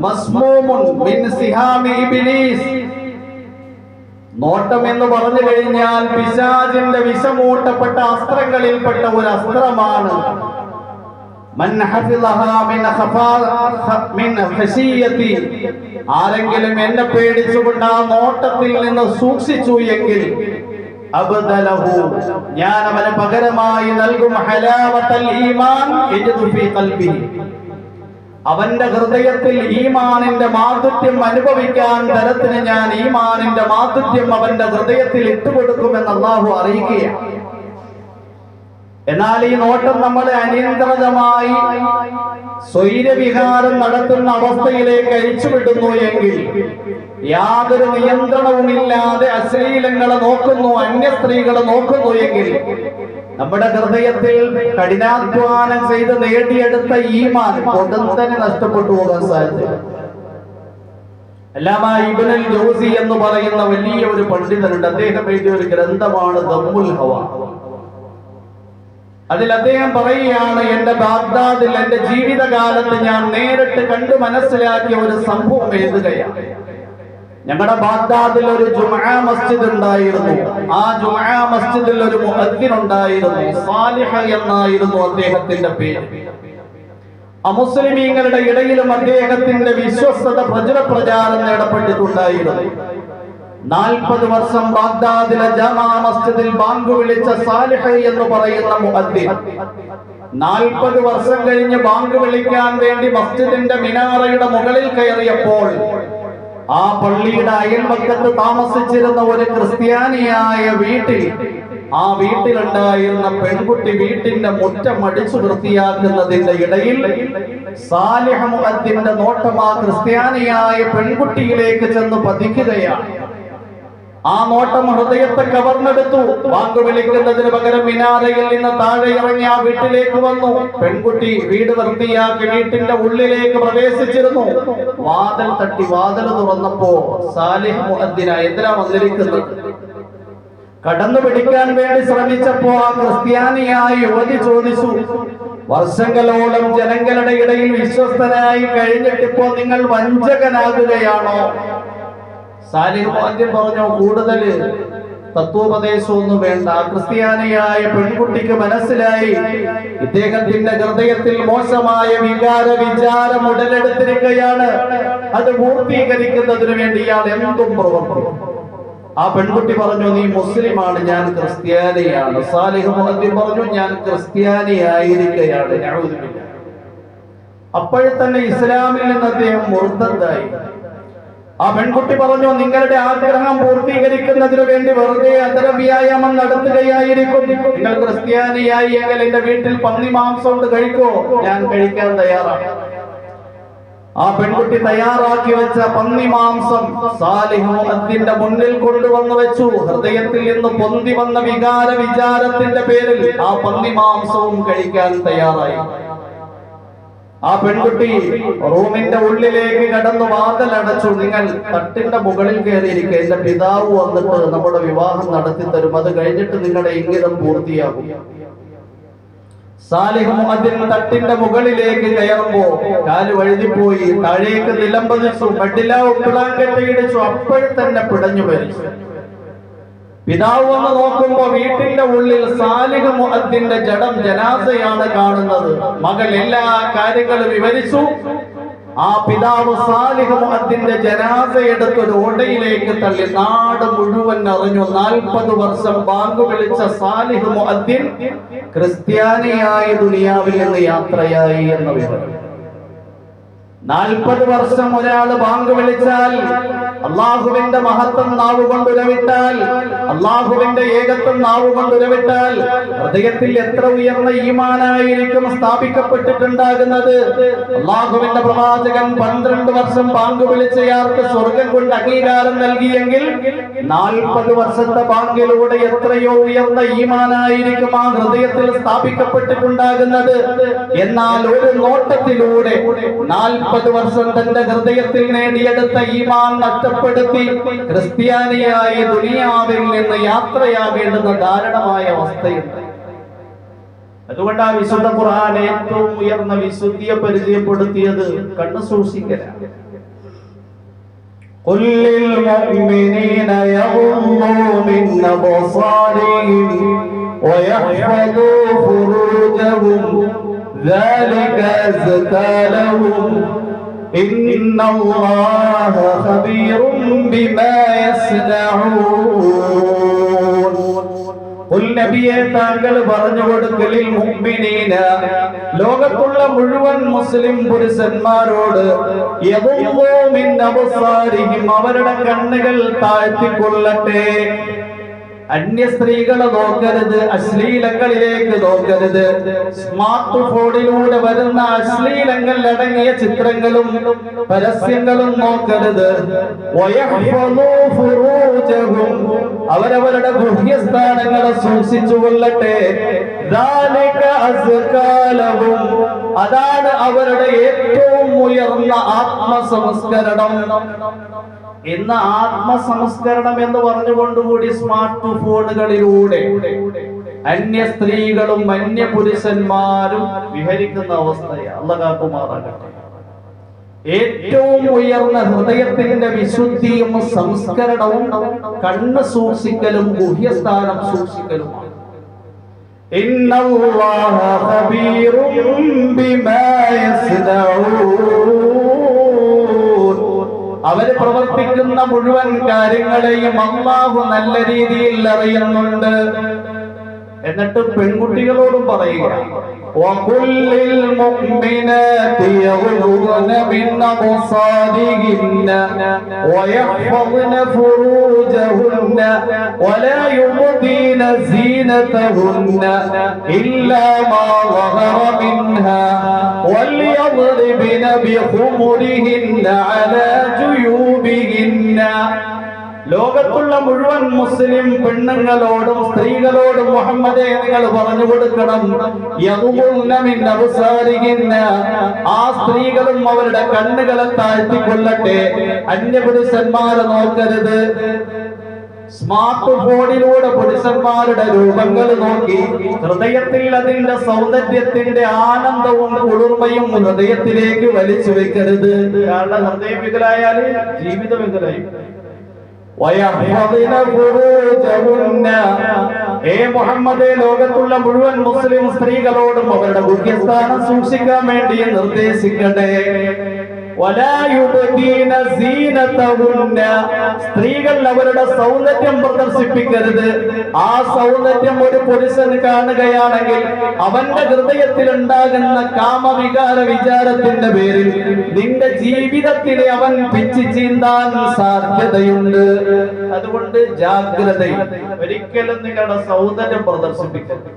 മസ്മൂമുൻ മിൻ സിഹാമി ഇബ്ലീസ്. നോട്ടം എന്ന് പറഞ്ഞു കഴിഞ്ഞാൽ പിശാചിന്റെ വിഷമൂട്ടപ്പെട്ട അസ്ത്രങ്ങളിൽപ്പെട്ട ഒരു അസ്ത്രമാണ്. മൻ ഹഫിളഹാ മിൻ ഖശിയതി, ആരെങ്കിലും എന്നെ പേടിച്ചുകൊണ്ട് ആ നോട്ടത്തിൽ നിന്ന് സൂക്ഷിച്ചു എങ്കിൽ അബ്ദലഹു, ഞാൻ അവന് പകരമായി നൽകും ഹലാവത്തൽ ഈമാൻ യജ്ദു ഫീ ഖൽബിഹി, അവന്റെ ഹൃദയത്തിൽ ഈമാനിന്റെ മാധുര്യം അനുഭവിക്കാൻ തരത്തിന് ഞാൻ ഈമാനിന്റെ മാധുര്യം അവന്റെ ഹൃദയത്തിൽ ഇട്ടുകൊടുക്കുമെന്ന് അല്ലാഹു അറിയിക്കുകയാണ്. എന്നാൽ ഈ നോട്ടം നമ്മളെ അനിയന്ത്രിതമായി സ്വൈരവിഹാരം നടത്തുന്ന അവസ്ഥയിലേക്ക് അഴിച്ചുവിടുന്നു എങ്കിൽ, യാതൊരു നിയന്ത്രണവുമില്ലാതെ അശ്ലീലങ്ങളെ നോക്കുന്നു, അന്യ സ്ത്രീകളെ നോക്കുന്നു എങ്കിൽ, നമ്മുടെ ഹൃദയത്തിൽ കഠിനാധ്വാനം ചെയ്ത് നേടിയെടുത്ത ഈമാൻ ഉടൻ നഷ്ടപ്പെട്ടു പോകാൻ സാധ്യത. അല്ലാമ ഇബ്നുൽ ജൗസി എന്ന് പറയുന്ന വലിയ ഒരു പണ്ഡിതനുണ്ട്. അദ്ദേഹം എഴുതിയ ഒരു ഗ്രന്ഥമാണ് ദമ്മുൽ ഹവ. അതിൽ അദ്ദേഹം പറയുകയാണ്, എന്റെ ബാഗ്ദാദിൽ എന്റെ ജീവിതകാലത്ത് ഞാൻ നേരിട്ട് കണ്ടു മനസ്സിലാക്കിയ ഒരു സംഭവം എഴുതുകയാണ്. ഞങ്ങളുടെ ബാഗ്ദാദിൽ ഒരു ജുമുഅ മസ്ജിദ് ഉണ്ടായിരുന്നു. ആ ജുമുഅ മസ്ജിദിൽ ഒരു മുഅദ്ദിൻ ഉണ്ടായിരുന്നു. സാലിഹ് എന്നായിരുന്നു അദ്ദേഹത്തിന്റെ പേര്. അമുസ്ലിമീങ്ങളുടെ ഇടയിലും അദ്ദേഹത്തിന്റെ വിശ്വസ്തത പ്രചാരം നേടപ്പെട്ടിട്ടുണ്ടായിരുന്നു. 40 വർഷം ബാഗ്ദാദിലെ ജമാ മസ്ജിദിൽ ബാങ്ക് വിളിച്ച സാലിഹ് എന്ന് പറയുന്ന മുഅദ്ദിൻ 40 വർഷം കഴിഞ്ഞ് ബാങ്ക് വിളിക്കാൻ വേണ്ടി മസ്ജിദിന്റെ മിനാറയുടെ മുകളിൽ കയറിയപ്പോൾ, ആ പള്ളിയുടെ അയൽപക്കത്ത് താമസിച്ചിരുന്ന ഒരു ക്രിസ്ത്യാനിയായ വീട്ടിൽ, ആ വീട്ടിലുണ്ടായിരുന്ന പെൺകുട്ടി വീട്ടിന്റെ മുറ്റം അടിച്ചു വൃത്തിയാക്കുന്നതിന്റെ ഇടയിൽ സാലിഹ് മുഅദ്ദിന്റെ നോട്ടം ആ ക്രിസ്ത്യാനിയായ പെൺകുട്ടിയിലേക്ക് ചെന്ന് പതിക്കുകയാണ്. ആ നോട്ടം ഹൃദയത്തെ കവർന്നെടുത്തു. ബാങ്ക് വിളിക്കുന്നതിന് പകരം മിനാരയിൽ നിന്ന് താഴെ ഇറങ്ങി ആ വീട്ടിലേക്ക് വന്നു. പെൺകുട്ടി വീട് വൃത്തിയാക്കി വീട്ടിന്റെ ഉള്ളിലേക്ക് പ്രവേശിച്ചിരുന്നു. വാതിൽ തട്ടി വാതിൽ തുറന്നപ്പോ സാലിഹ് മുഅദ്ദിൻ എന്തിനാ വന്നിരിക്കുന്നത്? കടന്നു പിടിക്കാൻ വേണ്ടി ശ്രമിച്ചപ്പോ ആ ക്രിസ്ത്യാനിയായ യുവതി ചോദിച്ചു, വർഷങ്ങളോളം ജനങ്ങളുടെ ഇടയിൽ വിശ്വസ്തനായി കഴിഞ്ഞിട്ടിപ്പോ നിങ്ങൾ വഞ്ചകനാകുകയാണോ? സാലിഹ് മുഅദ്ദിൻ പറഞ്ഞു, കൂടുതൽ തത്വോപദേശമൊന്നും വേണ്ട. ക്രിസ്ത്യാനിയായ പെൺകുട്ടിക്ക് മനസ്സിലായി ഇദ്ദേഹത്തിന്റെ ഹൃദയത്തിൽ മോശമായ വിചാരം ഉടലെടുത്തിരിക്കുകയാണ്. അത് പൂർത്തീകരിക്കുന്നതിന് വേണ്ടി ഇയാൾ എന്തും പ്രവർത്തിക്കും. ആ പെൺകുട്ടി പറഞ്ഞു, നീ മുസ്ലിമാണ്, ഞാൻ ക്രിസ്ത്യാനിയാണ്. സാലിഹ് മുഅദ്ദിൻ പറഞ്ഞു, ഞാൻ ക്രിസ്ത്യാനിയായിരിക്കുകയാണ്. നഊദുബില്ലാഹ്. അപ്പോഴത്തന്നെ ഇസ്ലാമിൽ നിന്ന് അദ്ദേഹം മുർത്തദ്ദായി. ആ പെൺകുട്ടി പറഞ്ഞു, നിങ്ങളുടെ ആഗ്രഹം പൂർത്തീകരിക്കുന്നതിനു വേണ്ടി വെറുതെ അധരവ്യായാമം നടത്തുകയായിരിക്കും. നിങ്ങൾ ക്രിസ്ത്യാനിയായി എങ്കിൽ എന്റെ വീട്ടിൽ പന്നി മാംസം കൊണ്ട് കഴിക്കോ? ഞാൻ കഴിക്കാൻ തയ്യാറാണ്. ആ പെൺകുട്ടി തയ്യാറാക്കി വെച്ച പന്നി മാംസം സാലിഹ് മുഅദ്ദിന്റെ മുന്നിൽ കൊണ്ടുവന്നു വെച്ചു. ഹൃദയത്തിൽ നിന്ന് പൊന്തി വന്ന വിചാരത്തിന്റെ പേരിൽ ആ പന്നി മാംസവും കഴിക്കാൻ തയ്യാറായി. ആ പെൺകുട്ടി റൂമിന്റെ ഉള്ളിലേക്ക് കടന്നു വാതിലടച്ചു. നിങ്ങൾ തട്ടിന്റെ മുകളിൽ കയറിയിരിക്കുക, എന്റെ പിതാവ് വന്നിട്ട് നമ്മുടെ വിവാഹം നടത്തി തരും, അത് കഴിഞ്ഞിട്ട് നിങ്ങളുടെ ഇംഗിതം പൂർത്തിയാകും. സാലിഹ് മുഅദ്ദിൻ തട്ടിന്റെ മുകളിലേക്ക് കയറുമ്പോ കാല് വഴുതിപ്പോയി, താഴേക്ക് നിലംപതിച്ചു, ബെഡിലാവ് ബ്ലാങ്കറ്റ് ഇടിച്ചു. അപ്പോഴത്തന്നെ പിടഞ്ഞു മരിച്ചു. പിതാവ് വന്ന് നോക്കുമ്പോ വീട്ടിന്റെ ഉള്ളിൽ സാലിഹ് മുഅദ്ദിന്റെ ജഡം, ജനാസയാണ് കാണുന്നത്. മകൾ എല്ലാ കാര്യങ്ങളും വിവരിച്ചു. ആ പിതാവ് സാലിഹ് മുഅദ്ദിന്റെ ജനാസ എടുത്തൊരു ഓടയിലേക്ക് തള്ളി. നാട് മുഴുവൻ അറിഞ്ഞു. 40 വർഷം ബാങ്ക് വിളിച്ച സാലിഹ് മുഅദ്ദിൻ ക്രിസ്ത്യാനിയായി ദുനിയാവിൽ നിന്ന് യാത്രയായി എന്ന വിവരം. 40 വർഷം ഒരാൾ ബാങ്ക് വിളിച്ചാൽ, അള്ളാഹുവിന്റെ മഹത്വം നാവ് കൊണ്ട് ഉരവിട്ടാൽ, അള്ളാഹുവിന്റെ ഏകത്വം നാവ് കൊണ്ട് ഉരവിട്ടാൽ, ഹൃദയത്തിൽ എത്ര ഉയർന്ന ഈമാനായിരിക്കും സ്ഥാപിക്കപ്പെട്ടിട്ടുണ്ടാകുന്നത്. അള്ളാഹുവിന്റെ പ്രവാചകൻ 12 വർഷം ബാങ്ക് വിളിച്ചയാൾക്ക് സ്വർഗം കൊണ്ട് അംഗീകാരം നൽകിയെങ്കിൽ 40 വർഷത്തെ ബാങ്കിലൂടെ എത്രയോ ഉയർന്ന ഈമാനായിരിക്കും ആ ഹൃദയത്തിൽ സ്ഥാപിക്കപ്പെട്ടിട്ടുണ്ടാകുന്നത്. എന്നാൽ ഒരു നോട്ടത്തിലൂടെ 40 വർഷം തന്റെ ഹൃദയത്തിൽ നേടിയെടുത്ത ഈമാൻ നഷ്ടപ്പെടുത്തി ക്രിസ്ത്യാനിയായി ദുനിയാവിൽ നിന്ന് യാത്രയാകേണ്ടുന്ന ദാരുണമായ അവസ്ഥയുണ്ട്. അതുകൊണ്ട് ആ വിശുദ്ധ ഖുർആൻ ഏറ്റവും ഉയർന്ന വിശുദ്ധിയെ പരിചയപ്പെടുത്തിയത് കണ്ണു സൂക്ഷിക്കലാണ്. قل للمؤمنين يغضوا من أبصارهم ويحفظوا فروجهم ذلك أزكى لهم إن الله خبير بما يصنعون. നബിയെ താങ്കൾ പറഞ്ഞു കൊടുക്കലിൽ മുഅ്മിനീന ലോകത്തുള്ള മുഴുവൻ മുസ്ലിം പുരുഷന്മാരോട് യദുമ്മു മിൻ അബ്സാരിഹിം അവരുടെ കണ്ണുകൾ താഴ്ത്തിക്കൊള്ളട്ടെ. അന്യ സ്ത്രീകളെ നോക്കരുത്, അശ്ലീലങ്ങളിലേക്ക് നോക്കരുത്. സ്മാർട്ട് ഫോണിലൂടെ വരുന്ന അശ്ലീലങ്ങൾ അടങ്ങിയ ചിത്രങ്ങളും പരസ്യങ്ങളും നോക്കരുത്. വയഹ്ഫളൂ ഫുറൂജഹും അവരവരുടെ ഗുഹ്യസ്ഥാനങ്ങളെ സൂക്ഷിച്ചുകൊള്ളട്ടെ. ദാലിക അസ്കാലഹും അതാണ് അവരുടെ ഏറ്റവും ഉയർന്ന ആത്മസംസ്കരണം. ഇന്ന് ആത്മസംസ്കരണം എന്ന് പറഞ്ഞുകൊണ്ടുകൂടി സ്മാർട്ട് ഫോണുകളിലൂടെ അന്യ സ്ത്രീകളും അന്യ പുരുഷന്മാരും വിഹരിക്കുന്ന അവസ്ഥയാണ്. അല്ലാഹു കാക്കുമാറാകട്ടെ. ഏറ്റവും ഉയർന്ന ഹൃദയത്തിന്റെ വിശുദ്ധിയും സംസ്കരണവും കണ്ണ് സൂക്ഷിക്കലും ഗുഹ്യസ്ഥാനം സൂക്ഷിക്കലുമാണ്. ഇന്നല്ലാഹ ഖബീറും ബിമാ യസ്നഊൻ അവര് പ്രവർത്തിക്കുന്ന മുഴുവൻ കാര്യങ്ങളെയും അല്ലാഹു നല്ല രീതിയിൽ അറിയുന്നുണ്ട്. എന്നിട്ട് പെൺകുട്ടികളോടും പറയുക വഖുല്ലിൽ മുഅ്മിനാതി യഗ്ളുദ്ന മിൻ അബ്സാരിഹിന്ന വയഹ്ഫദ്ന ഫുറൂജഹുന്ന വലാ യുബ്ദീന സീനതഹുന്ന ഇല്ലാ മാ ളഹറ മിൻഹാ വൽയദ്രിബ്ന ബിഖുമുരിഹിന്ന അലാ ജുയൂബിഹിന്ന ലോകത്തുള്ള മുഴുവൻ മുസ്ലിം പെണ്ണുങ്ങളോടും സ്ത്രീകളോടും മുഹമ്മദേ നിങ്ങൾ പറഞ്ഞു കൊടുക്കണം യഗ്ളുദ്ന മിൻ അബ്സാരിഹിന്ന ആ സ്ത്രീകളും അവരുടെ കണ്ണുകളെ താഴ്ത്തിക്കൊള്ളട്ടെ. അന്യപുരുഷന്മാരെ നോക്കരുത്. സ്മാർട്ട് ഫോണിലൂടെ പുരുഷന്മാരുടെ രൂപങ്ങൾ നോക്കി ഹൃദയത്തിൽ അതിന്റെ സൗന്ദര്യത്തിന്റെ ആനന്ദവും കുളിർമയും ഹൃദയത്തിലേക്ക് വലിച്ചു വെക്കരുത്. കാരണം ഹൃദയം വികലായാൽ ജീവിതം വികലായി. മുഹമ്മദേ ലോകത്തുള്ള മുഴുവൻ മുസ്ലിം സ്ത്രീകളോടും അവരുടെ ഗുഹ്യസ്ഥാനം സൂക്ഷിക്കാൻ വേണ്ടി നിർദ്ദേശിക്കട്ടെ. സ്ത്രീകൾ അവരുടെ സൗന്ദര്യം പ്രദർശിപ്പിക്കരുത്. ആ സൗന്ദര്യം ഒരു പുരുഷൻ കാണുകയാണെങ്കിൽ അവന്റെ ഹൃദയത്തിൽ ഉണ്ടാകുന്ന കാമവികാര വിചാരത്തിന്റെ പേരിൽ നിന്റെ ജീവിതത്തിലെ അവൻ പിച്ചു ചീന്താൻ സാധ്യതയുണ്ട്. അതുകൊണ്ട് ജാഗ്രത. ഒരിക്കലും നിങ്ങളുടെ സൗന്ദര്യം പ്രദർശിപ്പിക്കരുത്.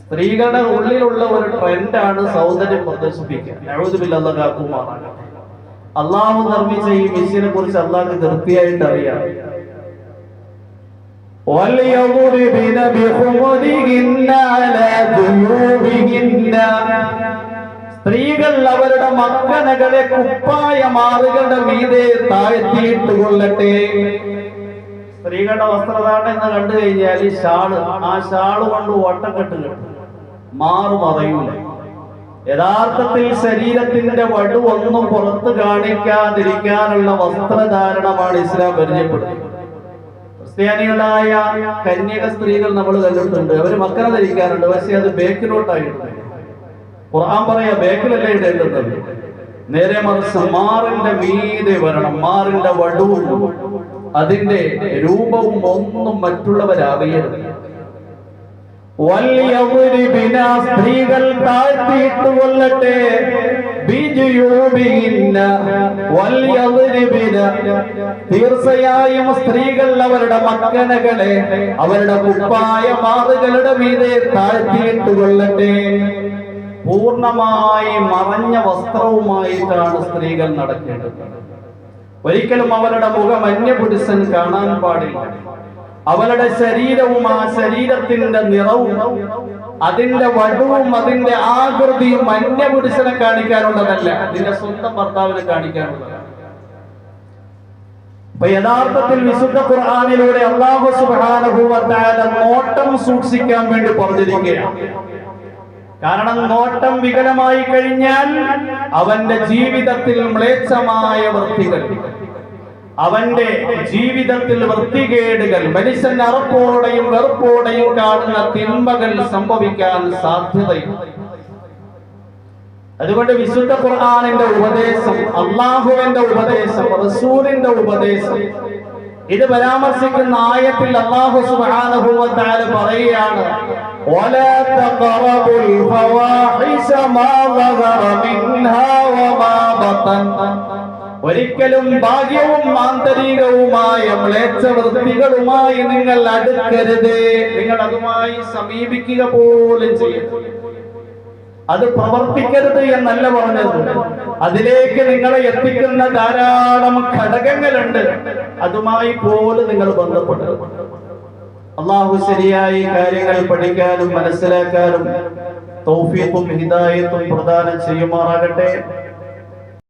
സ്ത്രീകളുടെ ഉള്ളിലുള്ള ഒരു ട്രെൻഡാണ് സൗന്ദര്യം പ്രദർശിപ്പിക്കുക. നഊദു ബില്ലാഹി അല്ലാഹു കാക്കുമാറാകട്ടെ. അള്ളാഹു നിർമ്മിച്ച ഈ മെഷീനെ കുറിച്ച് അള്ളാഹു കൃത്യമായിട്ട് അറിയാം. സ്ത്രീകൾ അവരുടെ മക്കനകളെ കുപ്പായ മാറുകളുടെ മീതെ താഴ്ത്തിയിട്ട് കൊള്ളട്ടെ. സ്ത്രീകളുടെ വസ്ത്രധാരണം എന്ന് കണ്ടു കഴിഞ്ഞാൽ ഈ ഷാള്, ആ ഷാള് കൊണ്ട് വട്ടം കെട്ടുകെട്ടും മാറും അറിയൂല. യഥാർത്ഥത്തിൽ ശരീരത്തിന്റെ വടു ഒന്നും പുറത്ത് കാണിക്കാതിരിക്കാനുള്ള വസ്ത്രധാരണമാണ് ഇസ്ലാം പരിചയപ്പെടുന്നത്. ക്രിസ്ത്യാനികളായ കന്യക സ്ത്രീകൾ നമ്മൾ കണ്ടിട്ടുണ്ട്. അവര് മക്കന ധരിക്കാറുണ്ട്, പക്ഷെ അത് ബേക്കിലോട്ടായിട്ടുണ്ട്. ഖുർആൻ പറയാ ബേക്കിലല്ലേ ഇടേണ്ടത്, നേരെ മറിച്ച് മാറിന്റെ മീതെ വരണം. മാറിന്റെ വടുവും അതിന്റെ രൂപവും ഒന്നും മറ്റുള്ളവരറിയരുത്. സ്ത്രീകൾ താഴ്ത്തിയിട്ട് കൊള്ളട്ടെ. തീർച്ചയായും സ്ത്രീകൾ അവരുടെ മക്കനകളെ അവരുടെ കുപ്പായ മാറുകളുടെ മീതെ താഴ്ത്തിയിട്ട് കൊള്ളട്ടെ. പൂർണ്ണമായി മറഞ്ഞ വസ്ത്രവുമായിട്ടാണ് സ്ത്രീകൾ നടക്കേണ്ടത്. ഒരിക്കലും അവരുടെ മുഖം അന്യപുരുഷൻ കാണാൻ പാടില്ല. അവളുടെ ശരീരവും ആ ശരീരത്തിന്റെ നിറവും അതിന്റെ വടുവും അതിന്റെ ആകൃതിയും അന്യപുരുഷനെ കാണിക്കാനുള്ളതല്ല, അതിന്റെ സ്വന്തം ഭർത്താവിനെ കാണിക്കാനുള്ളതാണ്. അപ്പൊ യഥാർത്ഥത്തിൽ വിശുദ്ധ ഖുർആനിലൂടെ അല്ലാഹു സുബ്ഹാനഹു വ തആല നോട്ടം സൂക്ഷിക്കാൻ വേണ്ടി പറഞ്ഞിരിക്കുകയാണ്. കാരണം നോട്ടം വികലമായി കഴിഞ്ഞാൽ അവന്റെ ജീവിതത്തിൽ മ്ലേച്ഛമായ വൃത്തികൾ, അവന്റെ ജീവിതത്തിൽ വൃത്തികേടുകൾ, മനുഷ്യൻ അറപ്പോടെയും വെറുപ്പോടെയും കാണുന്ന തിന്മകൾ സംഭവിക്കാൻ സാധ്യതയുണ്ട്. അതുകൊണ്ട് വിശുദ്ധ ഖുർആനിന്റെ ഉപദേശം, അല്ലാഹുവിന്റെ ഉപദേശം, റസൂലിന്റെ ഉപദേശം ഇത് പരാമർശിക്കുന്ന ആയത്തിൽ അല്ലാഹു സുബ്ഹാനഹു വ തആല പറയുകയാണ് വലാ തഖറബുൽ ഫവാഹിശ മാ ളഗറ മിൻഹാ വമാ ബതൻ. ഒരിക്കലും ബാഹ്യവും ആന്തരികവുമായ മ്ലേച്ഛവൃത്തികളുമായി നിങ്ങൾ അടുക്കരുത്. നിങ്ങൾ അതുമായി സമീപിക്കുക പോലും ചെയ്യരുത്. അത് പ്രവർത്തിക്കരുത് എന്നല്ല പറഞ്ഞത്. അതിലേക്ക് നിങ്ങളെ എത്തിക്കുന്ന ധാരാളം ഘടകങ്ങളുണ്ട്. അതുമായി പോലും നിങ്ങൾ ബന്ധപ്പെട്ടത്. അള്ളാഹു ശരിയായി കാര്യങ്ങൾ പഠിക്കാനും മനസ്സിലാക്കാനും തൗഫീഖും ഹിദായത്തും പ്രദാനം ചെയ്യുമാറാകട്ടെ.